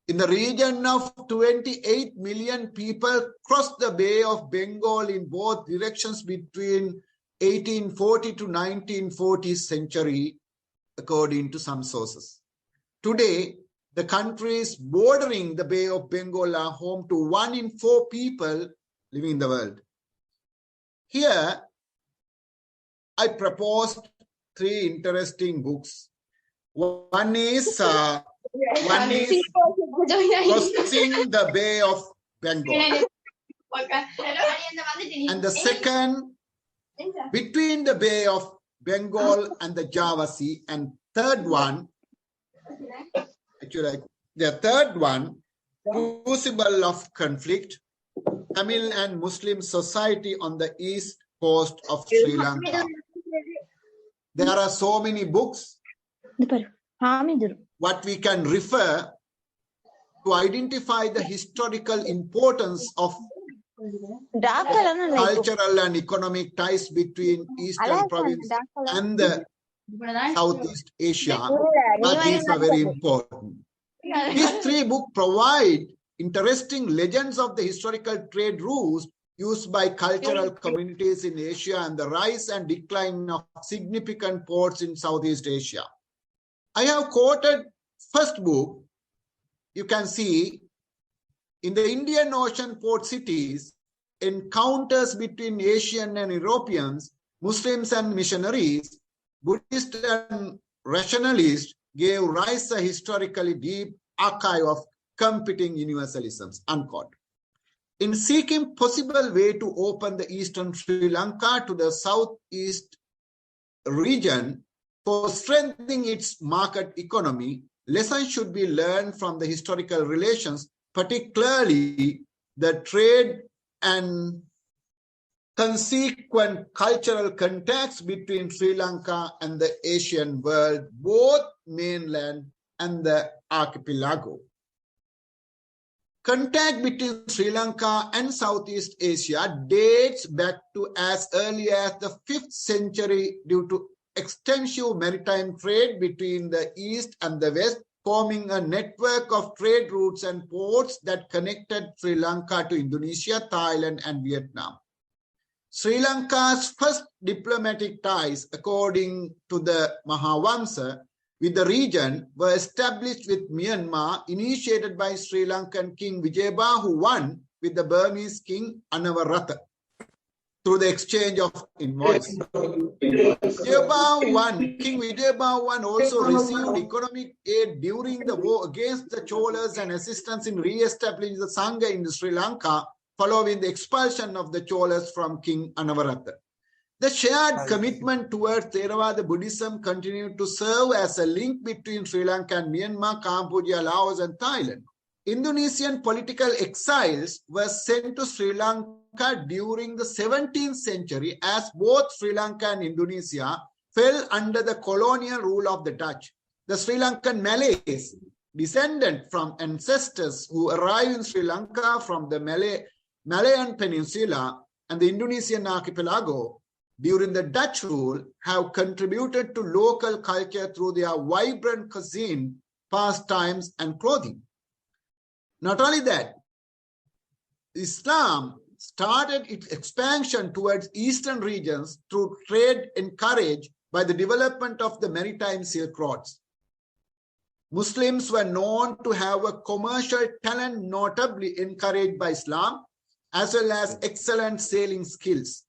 In the region of 28 million people crossed the Bay of Bengal in both directions between 1840 to 1940 century, according to some sources. Today, the countries bordering the Bay of Bengal are home to 1 in 4 people living in the world. Here, I proposed 3 interesting books. One is Crossing the Bay of Bengal. And the second, Between the Bay of Bengal and the Java Sea. And third one, Crucible of Conflict, Tamil and Muslim Society on the East Coast of Sri Lanka. There are so many books what we can refer to identify the historical importance of cultural and economic ties between Eastern Province and the Southeast Asia, but these are very important. These 3 books provide interesting legends of the historical trade routes used by cultural communities in Asia and the rise and decline of significant ports in Southeast Asia. I have quoted first book. You can see in the Indian Ocean port cities, encounters between Asian and Europeans, Muslims and missionaries, Buddhist and rationalists gave rise a historically deep archive of competing universalisms, unquote. In seeking possible way to open the eastern Sri Lanka to the southeast region for strengthening its market economy, lessons should be learned from the historical relations, particularly the trade and consequent cultural contacts between Sri Lanka and the Asian world, both mainland and the archipelago. Contact between Sri Lanka and Southeast Asia dates back to as early as the 5th century due to extensive maritime trade between the East and the West, forming a network of trade routes and ports that connected Sri Lanka to Indonesia, Thailand, and Vietnam. Sri Lanka's first diplomatic ties, according to the Mahavamsa, with the region were established with Myanmar, initiated by Sri Lankan King Vijayabha won with the Burmese King Anavaratha through the exchange of invoices. King Vijayabha I also received economic aid during the war against the Cholas and assistance in re-establishing the Sangha in Sri Lanka following the expulsion of the Cholas from King Anavaratha. The shared commitment towards Theravada Buddhism continued to serve as a link between Sri Lanka and Myanmar, Cambodia, Laos, and Thailand. Indonesian political exiles were sent to Sri Lanka during the 17th century as both Sri Lanka and Indonesia fell under the colonial rule of the Dutch. The Sri Lankan Malays, descended from ancestors who arrived in Sri Lanka from the Malayan Peninsula and the Indonesian archipelago during the Dutch rule, have contributed to local culture through their vibrant cuisine, pastimes, and clothing. Not only that, Islam started its expansion towards eastern regions through trade encouraged by the development of the maritime Silk Roads. Muslims were known to have a commercial talent notably encouraged by Islam, as well as excellent sailing skills.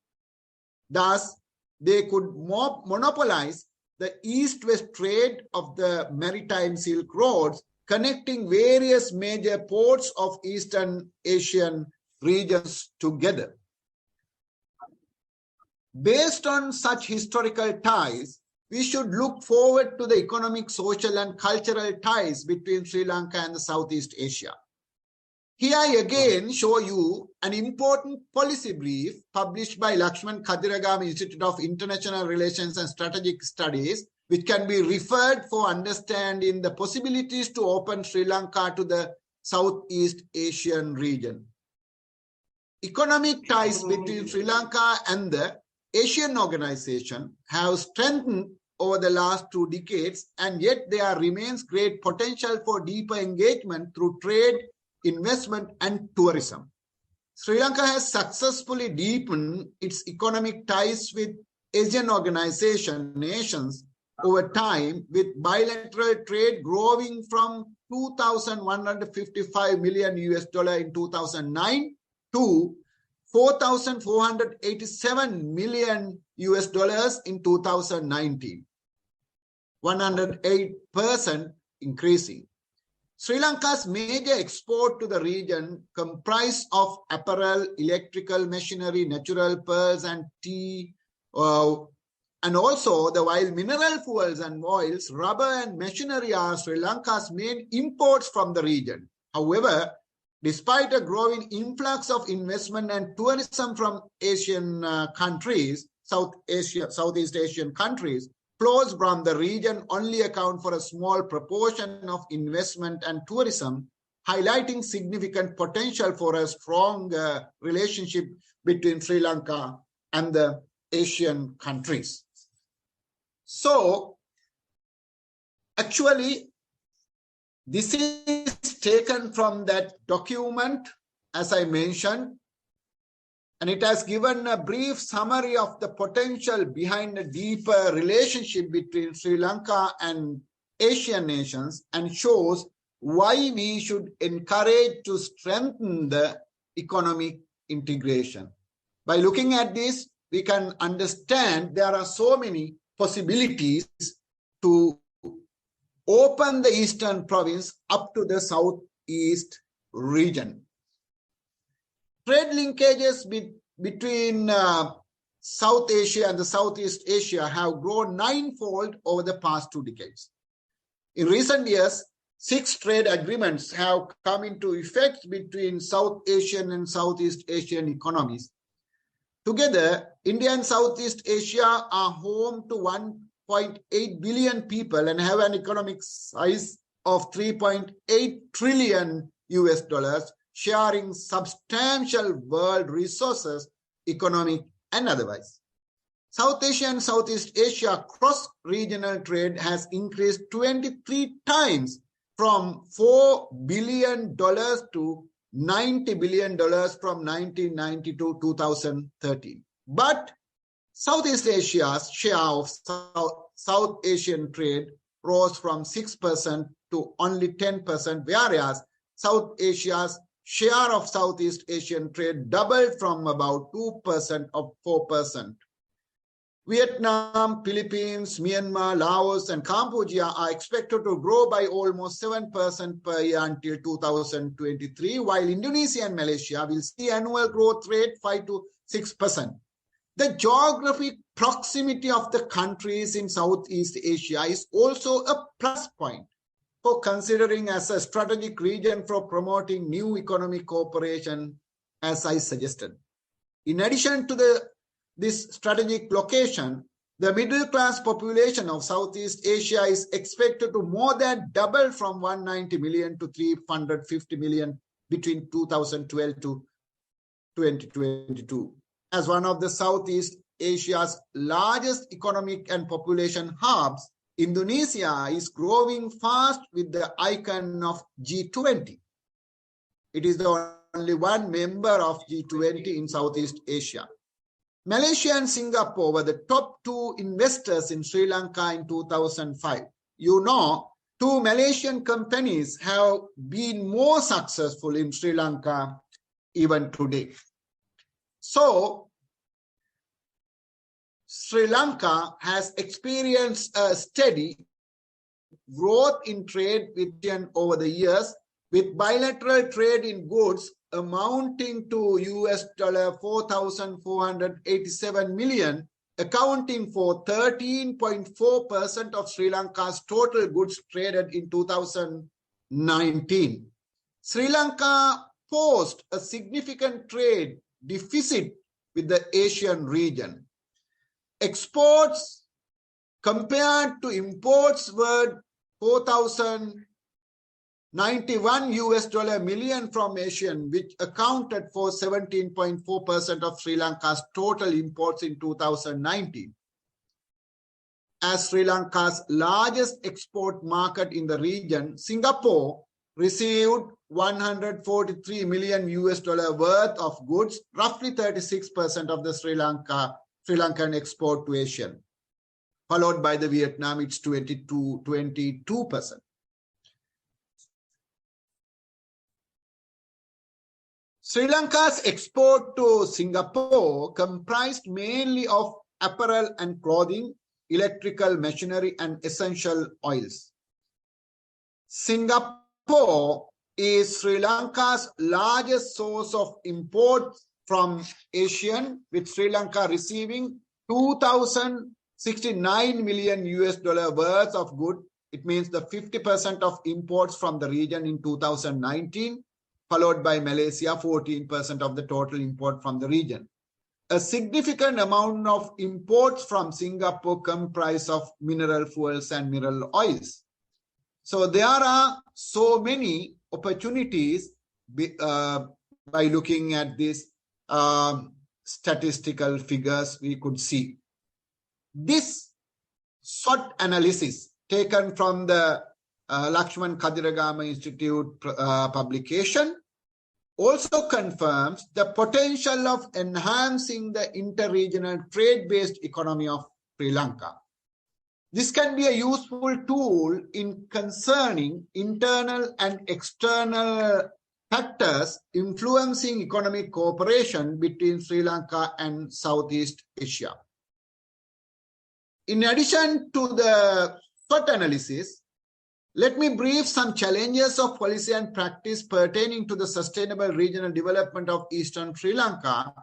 Thus, they could monopolize the east-west trade of the maritime Silk Roads, connecting various major ports of Eastern Asian regions together. Based on such historical ties, we should look forward to the economic, social, and cultural ties between Sri Lanka and the Southeast Asia. Here I again show you an important policy brief published by Lakshman Kadiragama Institute of International Relations and Strategic Studies, which can be referred for understanding the possibilities to open Sri Lanka to the Southeast Asian region. Economic ties between Sri Lanka and the Asian organization have strengthened over the last 2 decades, and yet there remains great potential for deeper engagement through trade, investment, and tourism. Sri Lanka has successfully deepened its economic ties with Asian nations over time, with bilateral trade growing from $2,155 million in 2009 to $4,487 million in 2019, 108% increasing. Sri Lanka's major export to the region comprise of apparel, electrical machinery, natural pearls, and tea, and also while mineral fuels and oils, rubber, and machinery are Sri Lanka's main imports from the region. However, despite a growing influx of investment and tourism from Asian countries, Southeast Asian countries, flows from the region only account for a small proportion of investment and tourism, highlighting significant potential for a strong relationship between Sri Lanka and the Asian countries. So, actually, this is taken from that document, as I mentioned, And it has given a brief summary of the potential behind a deeper relationship between Sri Lanka and Asian nations and shows why we should encourage to strengthen the economic integration. By looking at this, we can understand there are so many possibilities to open the eastern province up to the southeast region. Trade linkages between South Asia and the Southeast Asia have grown ninefold over the past 2 decades. In recent years, 6 trade agreements have come into effect between South Asian and Southeast Asian economies. Together, India and Southeast Asia are home to 1.8 billion people and have an economic size of $3.8 trillion, sharing substantial world resources, economic and otherwise. South Asia and Southeast Asia cross-regional trade has increased 23 times from $4 billion to $90 billion from 1990 to 2013. But Southeast Asia's share of South Asian trade rose from 6% to only 10%, whereas South Asia's share of Southeast Asian trade doubled from about 2% to 4%. Vietnam, Philippines, Myanmar, Laos, and Cambodia are expected to grow by almost 7% per year until 2023, while Indonesia and Malaysia will see annual growth rate 5 to 6%. The geographic proximity of the countries in Southeast Asia is also a plus point for considering as a strategic region for promoting new economic cooperation, as I suggested. In addition to this strategic location, the middle-class population of Southeast Asia is expected to more than double from 190 million to 350 million between 2012 to 2022. As one of the Southeast Asia's largest economic and population hubs, Indonesia is growing fast with the icon of G20. It is the only one member of G20 in Southeast Asia. Malaysia and Singapore were the top 2 investors in Sri Lanka in 2005. You know, 2 Malaysian companies have been more successful in Sri Lanka even today. So, Sri Lanka has experienced a steady growth in trade with India over the years, with bilateral trade in goods amounting to $4,487 million, accounting for 13.4% of Sri Lanka's total goods traded in 2019. Sri Lanka posed a significant trade deficit with the Asian region. Exports compared to imports were $4,091 million from Asian, which accounted for 17.4% of Sri Lanka's total imports in 2019. As Sri Lanka's largest export market in the region, Singapore received $143 million worth of goods, roughly 36% of the Sri Lankan export to Asian, followed by the Vietnam, it's 22%. Sri Lanka's export to Singapore comprised mainly of apparel and clothing, electrical machinery, and essential oils. Singapore is Sri Lanka's largest source of imports from Asian, with Sri Lanka receiving $2,069 million worth of goods. It means the 50% of imports from the region in 2019, followed by Malaysia, 14% of the total import from the region. A significant amount of imports from Singapore comprise of mineral fuels and mineral oils. So there are so many opportunities by looking at these statistical figures we could see. This SWOT analysis taken from the Lakshman Kadiragama Institute publication also confirms the potential of enhancing the inter-regional trade-based economy of Sri Lanka. This can be a useful tool in concerning internal and external factors influencing economic cooperation between Sri Lanka and Southeast Asia. In addition to the SWOT analysis, let me brief some challenges of policy and practice pertaining to the sustainable regional development of Eastern Sri Lanka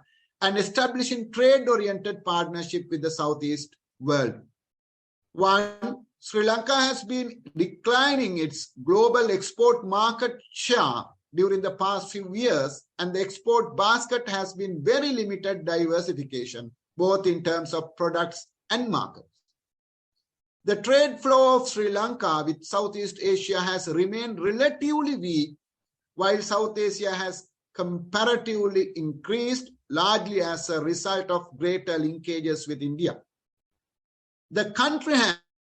and establishing trade-oriented partnership with the Southeast world. One, Sri Lanka has been declining its global export market share during the past few years, and the export basket has been very limited diversification, both in terms of products and markets. The trade flow of Sri Lanka with Southeast Asia has remained relatively weak, while South Asia has comparatively increased, largely as a result of greater linkages with India. The country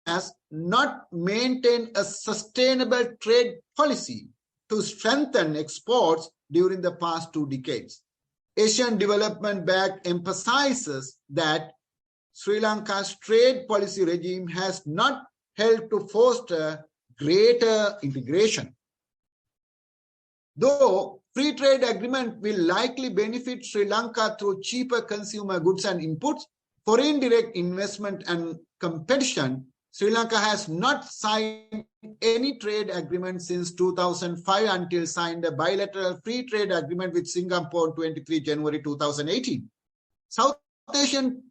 has not maintained a sustainable trade policy to strengthen exports during the past 2 decades. Asian Development Bank emphasizes that Sri Lanka's trade policy regime has not helped to foster greater integration. Though free trade agreement will likely benefit Sri Lanka through cheaper consumer goods and inputs, foreign direct investment and competition, Sri Lanka has not signed any trade agreement since 2005 until signed a bilateral free trade agreement with Singapore on 23 January 2018. South Asian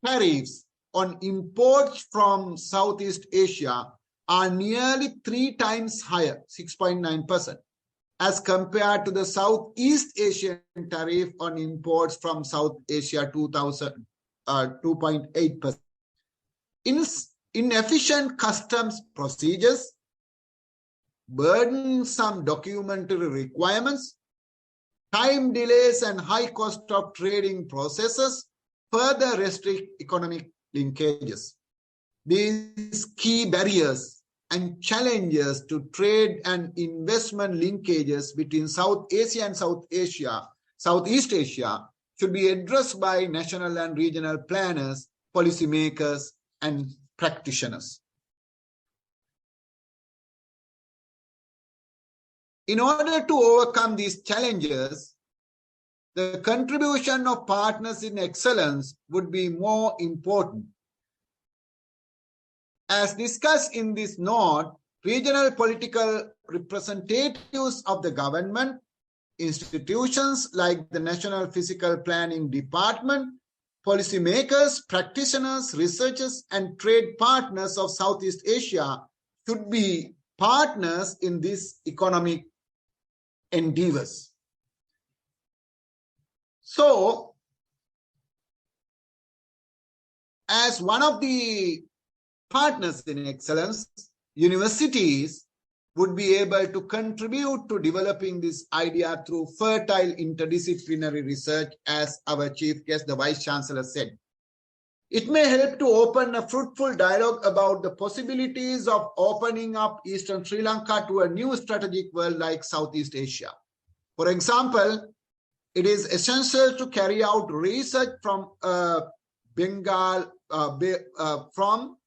tariffs on imports from Southeast Asia are nearly 3 times higher, 6.9%, as compared to the Southeast Asian tariff on imports from South Asia, 2.8%. Inefficient customs procedures, burdensome documentary requirements, time delays, and high cost of trading processes further restrict economic linkages. These key barriers and challenges to trade and investment linkages between South Asia and Southeast Asia should be addressed by national and regional planners, policymakers, and practitioners. In order to overcome these challenges, the contribution of partners in excellence would be more important. As discussed in this note, regional political representatives of the government, institutions like the National Physical Planning Department, policymakers, practitioners, researchers, and trade partners of Southeast Asia should be partners in these economic endeavors. So, as one of the partners in excellence, universities would be able to contribute to developing this idea through fertile interdisciplinary research, as our chief guest, the Vice Chancellor, said. It may help to open a fruitful dialogue about the possibilities of opening up Eastern Sri Lanka to a new strategic world like Southeast Asia. For example, it is essential to carry out research from from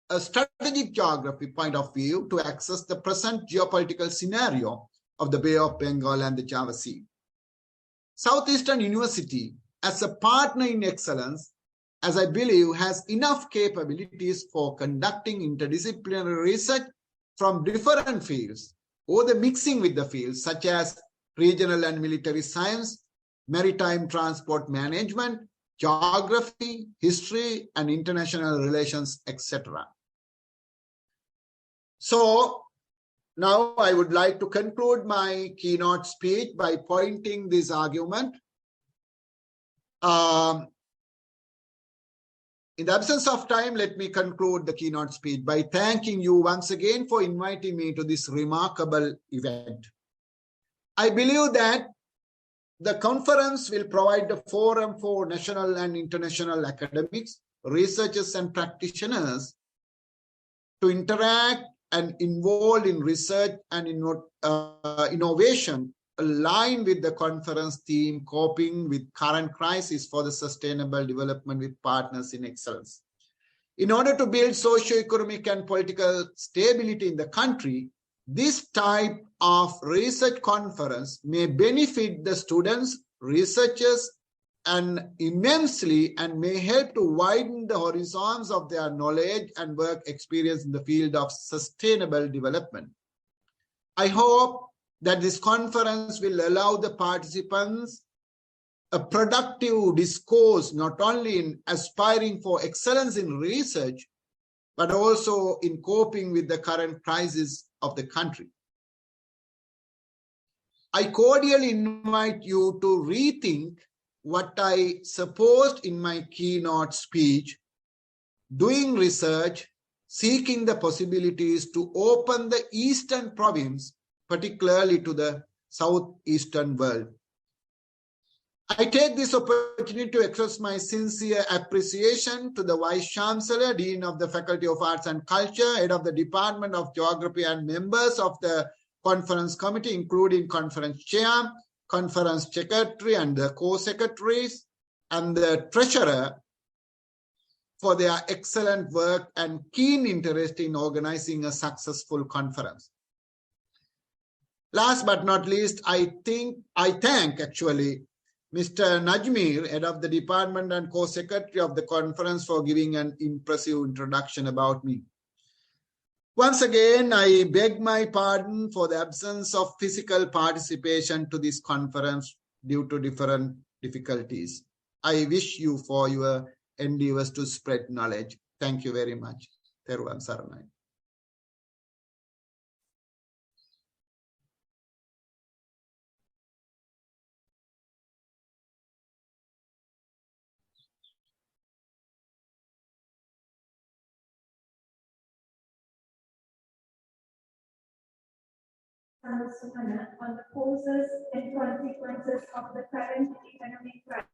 a strategic geography point of view to access the present geopolitical scenario of the Bay of Bengal and the Java Sea. Southeastern University, as a partner in excellence, as I believe, has enough capabilities for conducting interdisciplinary research from different fields or the mixing with the fields such as regional and military science, maritime transport management, geography, history, and international relations, etc. So now I would like to conclude my keynote speech by pointing this argument. In the absence of time, let me conclude the keynote speech by thanking you once again for inviting me to this remarkable event. I believe that the conference will provide a forum for national and international academics, researchers, and practitioners to interact and involved in research and innovation align with the conference theme, coping with current crisis for the sustainable development with partners in excellence. In order to build socio-economic and political stability in the country, this type of research conference may benefit the students, researchers, and immensely, and may help to widen the horizons of their knowledge and work experience in the field of sustainable development. I hope that this conference will allow the participants a productive discourse, not only in aspiring for excellence in research, but also in coping with the current crisis of the country. I cordially invite you to rethink what I supposed in my keynote speech, doing research, seeking the possibilities to open the Eastern province, particularly to the Southeastern world. I take this opportunity to express my sincere appreciation to the Vice Chancellor, Dean of the Faculty of Arts and Culture, Head of the Department of Geography, and members of the Conference Committee, including Conference Chair, Conference Secretary and the Co-Secretaries, and the Treasurer, for their excellent work and keen interest in organizing a successful conference. Last but not least, I thank actually Mr. Najmir, Head of the Department and Co-Secretary of the conference, for giving an impressive introduction about me. Once again, I beg my pardon for the absence of physical participation to this conference due to different difficulties. I wish you for your endeavors to spread knowledge. Thank you very much. Theruvan Saranai. On the causes and consequences of the current economic crisis.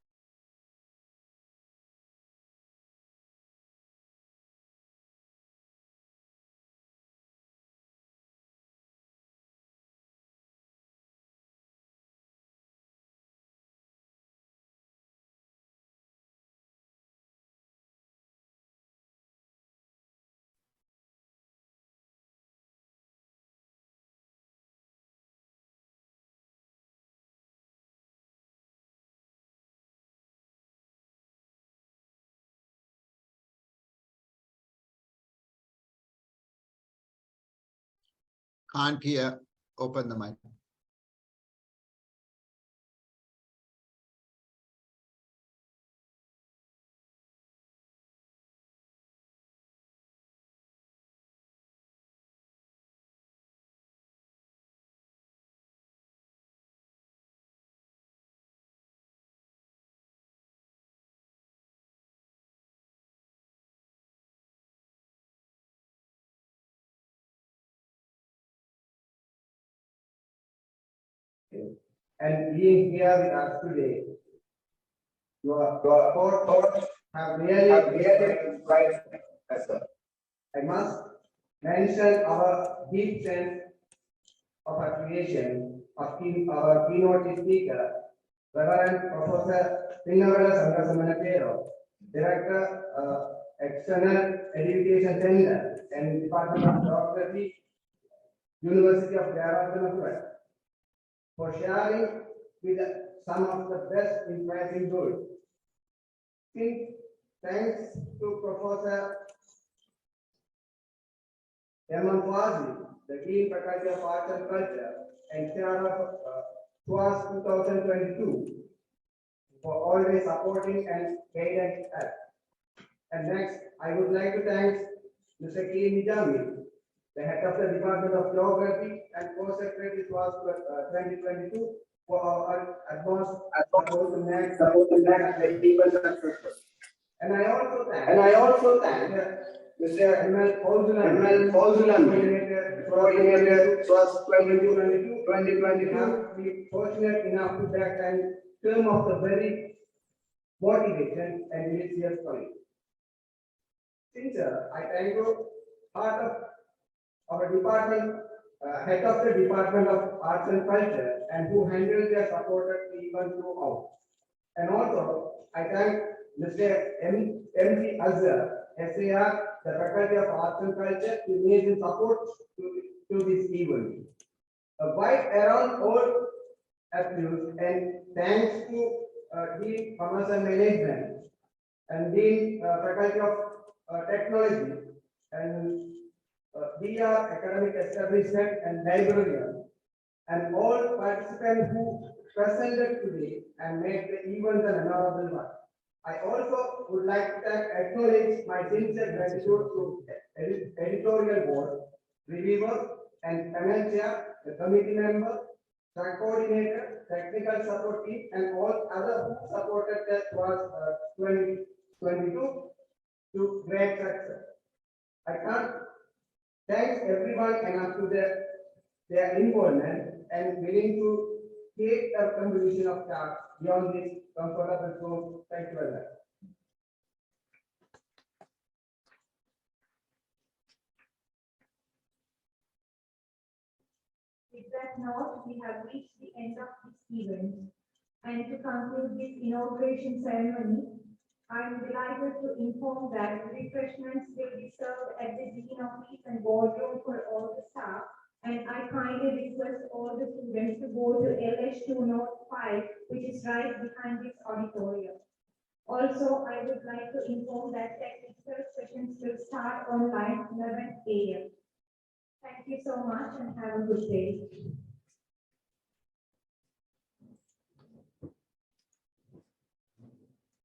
Can't hear. Open the mic. And being here with us today, your thoughts have really inspired us. I must mention our deep sense of appreciation of our keynote speaker, Reverend Professor Pinnavala Sankasamanapero, Director, External Education Center and Department of Geography, University of Kerala, for sharing with some of the best in pricing good. Thanks to Professor Fazil, the Dean Faculty of Arts and Culture and Chair of SEUARS 2022, for always supporting and guiding us. And next, I would like to thank Mr. K. Nijami, the Head of the Department of Geography and Co-Secretary SEUARS 2022, for our advanced support to make the people successful. And I also thank Mr. ML Fauzulan, coordinator SEUARS 2022, we fortunate enough to back and term of the very motivation and serious point. Since I thank you, part of our department, head of the Department of Arts and Culture, and who handled their supported even throughout. And also, I thank Mr. M.P. Azhar, SAR, the Faculty of Arts and Culture, to amazing support to this event. Right around all activities, and thanks to Dean Commerce and Management and Dean Faculty of Technology and DR Academic Establishment and Librarian, and all participants who presented today and made the event an memorable one. I also would like to acknowledge my sincere gratitude to editorial board, reviewer, and panel chair, the committee member, track coordinator, technical support team, and all others who supported that was 2022 to great success. I can't thank everyone enough to their involvement and willing to take a contribution of task beyond this comfortable zone. Thank you very much. With that note, we have reached the end of this event. And to conclude this inauguration ceremony, I am delighted to inform that refreshments will be served at the Dean Office and boardroom for all the staff. And I kindly request all the students to go to LH205, which is right behind this auditorium. Also, I would like to inform that technical sessions will start online 11 a.m. Thank you so much and have a good day.